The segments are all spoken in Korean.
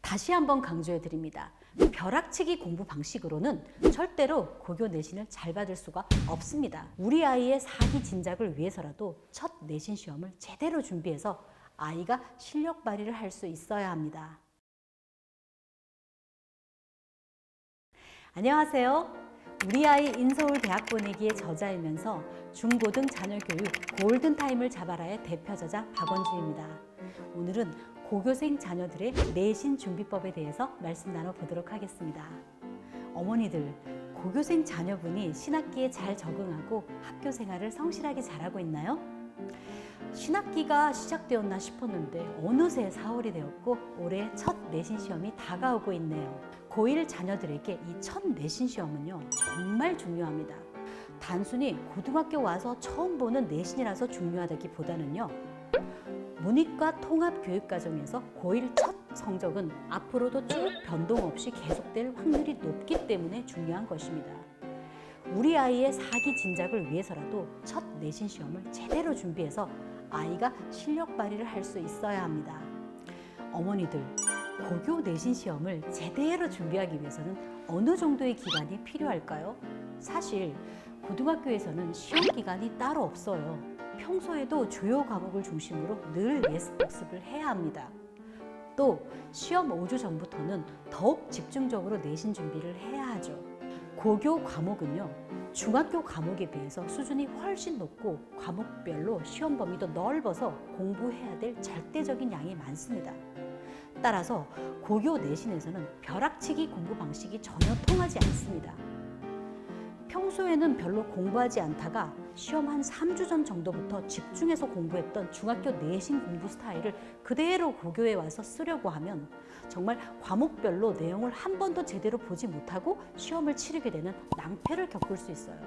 다시 한번 강조해 드립니다. 벼락치기 공부 방식으로는 절대로 고교 내신을 잘 받을 수가 없습니다. 우리 아이의 사기 진작을 위해서라도 첫 내신 시험을 제대로 준비해서 아이가 실력 발휘를 할 수 있어야 합니다. 안녕하세요. 우리 아이 인서울 대학 보내기의 저자이면서 중고등 자녀교육 골든타임을 잡아라의 대표 저자 박원주입니다. 오늘은 고교생 자녀들의 내신 준비법에 대해서 말씀 나눠보도록 하겠습니다. 어머니들, 고교생 자녀분이 신학기에 잘 적응하고 학교 생활을 성실하게 잘하고 있나요? 신학기가 시작되었나 싶었는데 어느새 4월이 되었고 올해 첫 내신 시험이 다가오고 있네요. 고1 자녀들에게 이 첫 내신 시험은요, 정말 중요합니다. 단순히 고등학교 와서 처음 보는 내신이라서 중요하다기보다는요, 문이과 통합교육과정에서 고1 첫 성적은 앞으로도 쭉 변동 없이 계속될 확률이 높기 때문에 중요한 것입니다. 우리 아이의 사기 진작을 위해서라도 첫 내신 시험을 제대로 준비해서 아이가 실력 발휘를 할 수 있어야 합니다. 어머니들, 고교 내신 시험을 제대로 준비하기 위해서는 어느 정도의 기간이 필요할까요? 사실 고등학교에서는 시험 기간이 따로 없어요. 평소에도 주요 과목을 중심으로 늘 예습 복습을 해야 합니다. 또 시험 5주 전부터는 더욱 집중적으로 내신 준비를 해야 하죠. 고교 과목은요, 중학교 과목에 비해서 수준이 훨씬 높고 과목별로 시험 범위도 넓어서 공부해야 될 절대적인 양이 많습니다. 따라서 고교 내신에서는 벼락치기 공부 방식이 전혀 통하지 않습니다. 평소에는 별로 공부하지 않다가 시험 한 3주 전 정도부터 집중해서 공부했던 중학교 내신 공부 스타일을 그대로 고교에 와서 쓰려고 하면 정말 과목별로 내용을 한 번도 제대로 보지 못하고 시험을 치르게 되는 낭패를 겪을 수 있어요.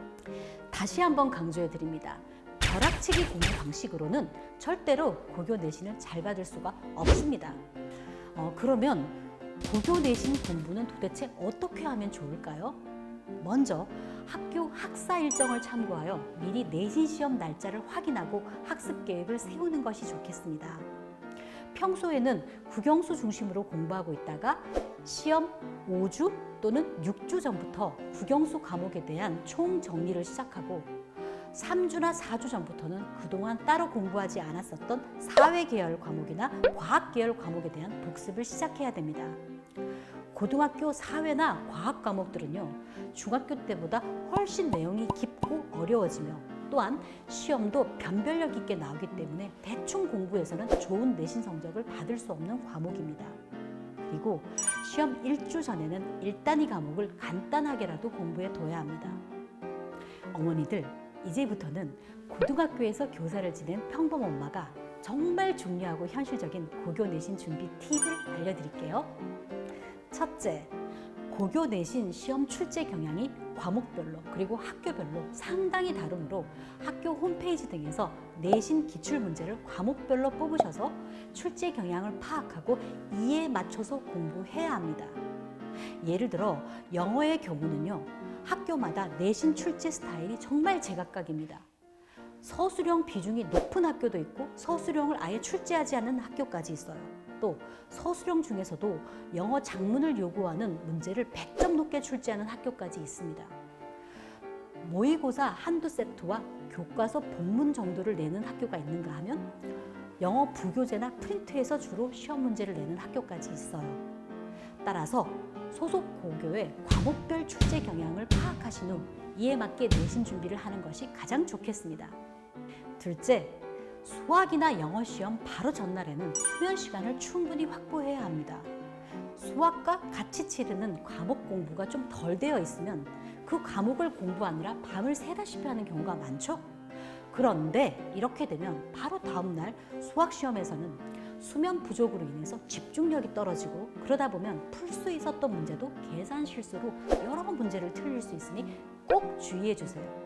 다시 한번 강조해 드립니다. 벼락치기 공부 방식으로는 절대로 고교 내신을 잘 받을 수가 없습니다. 그러면 고교 내신 공부는 도대체 어떻게 하면 좋을까요? 먼저 학교 학사 일정을 참고하여 미리 내신 시험 날짜를 확인하고 학습 계획을 세우는 것이 좋겠습니다. 평소에는 국영수 중심으로 공부하고 있다가 시험 5주 또는 6주 전부터 국영수 과목에 대한 총 정리를 시작하고 3주나 4주 전부터는 그동안 따로 공부하지 않았었던 사회 계열 과목이나 과학 계열 과목에 대한 복습을 시작해야 됩니다. 고등학교 사회나 과학 과목들은요, 중학교 때보다 훨씬 내용이 깊고 어려워지며 또한 시험도 변별력 있게 나오기 때문에 대충 공부해서는 좋은 내신 성적을 받을 수 없는 과목입니다. 그리고 시험 1주 전에는 1단위 과목을 간단하게라도 공부해 둬야 합니다. 어머니들, 이제부터는 고등학교에서 교사를 지낸 평범 엄마가 정말 중요하고 현실적인 고교 내신 준비 팁을 알려드릴게요. 첫째, 고교 내신 시험 출제 경향이 과목별로 그리고 학교별로 상당히 다르므로 학교 홈페이지 등에서 내신 기출 문제를 과목별로 뽑으셔서 출제 경향을 파악하고 이에 맞춰서 공부해야 합니다. 예를 들어 영어의 경우는요, 학교마다 내신 출제 스타일이 정말 제각각입니다. 서술형 비중이 높은 학교도 있고 서술형을 아예 출제하지 않는 학교까지 있어요. 또 서술형 중에서도 영어 작문을 요구하는 문제를 100점 높게 출제하는 학교까지 있습니다. 모의고사 한두 세트와 교과서 본문 정도를 내는 학교가 있는가 하면 영어 부교재나 프린트에서 주로 시험 문제를 내는 학교까지 있어요. 따라서 소속 고교의 과목별 출제 경향을 파악하신 후 이에 맞게 내신 준비를 하는 것이 가장 좋겠습니다. 둘째, 수학이나 영어 시험 바로 전날에는 수면 시간을 충분히 확보해야 합니다. 수학과 같이 치르는 과목 공부가 좀 덜 되어 있으면 그 과목을 공부하느라 밤을 새다시피 하는 경우가 많죠? 그런데 이렇게 되면 바로 다음 날 수학 시험에서는 수면 부족으로 인해서 집중력이 떨어지고 그러다 보면 풀 수 있었던 문제도 계산 실수로 여러 문제를 틀릴 수 있으니 꼭 주의해 주세요.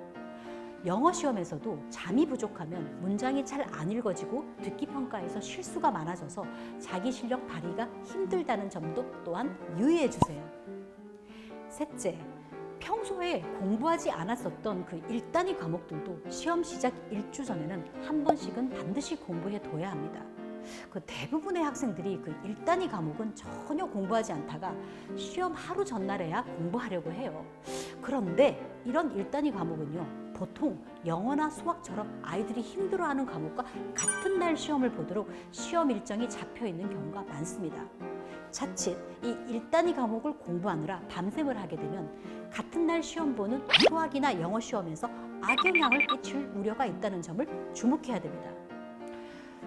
영어 시험에서도 잠이 부족하면 문장이 잘 안 읽어지고 듣기 평가에서 실수가 많아져서 자기 실력 발휘가 힘들다는 점도 또한 유의해 주세요. 셋째, 평소에 공부하지 않았었던 그 1단위 과목들도 시험 시작 1주 전에는 한 번씩은 반드시 공부해 둬야 합니다. 그 대부분의 학생들이 그 1단위 과목은 전혀 공부하지 않다가 시험 하루 전날에야 공부하려고 해요. 그런데 이런 1단위 과목은요, 보통 영어나 수학처럼 아이들이 힘들어하는 과목과 같은 날 시험을 보도록 시험 일정이 잡혀 있는 경우가 많습니다. 자칫 이 1단위 과목을 공부하느라 밤샘을 하게 되면 같은 날 시험 보는 수학이나 영어 시험에서 악영향을 끼칠 우려가 있다는 점을 주목해야 됩니다.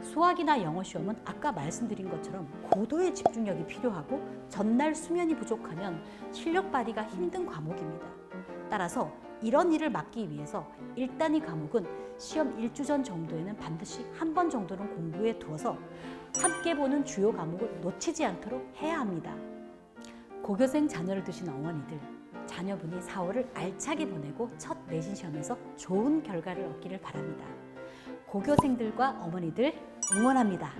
수학이나 영어 시험은 아까 말씀드린 것처럼 고도의 집중력이 필요하고 전날 수면이 부족하면 실력 발휘가 힘든 과목입니다. 따라서 이런 일을 막기 위해서 1단위 과목은 시험 1주 전 정도에는 반드시 한 번 정도는 공부해 두어서 함께 보는 주요 과목을 놓치지 않도록 해야 합니다. 고교생 자녀를 두신 어머니들, 자녀분이 4월을 알차게 보내고 첫 내신 시험에서 좋은 결과를 얻기를 바랍니다. 고교생들과 어머니들 응원합니다.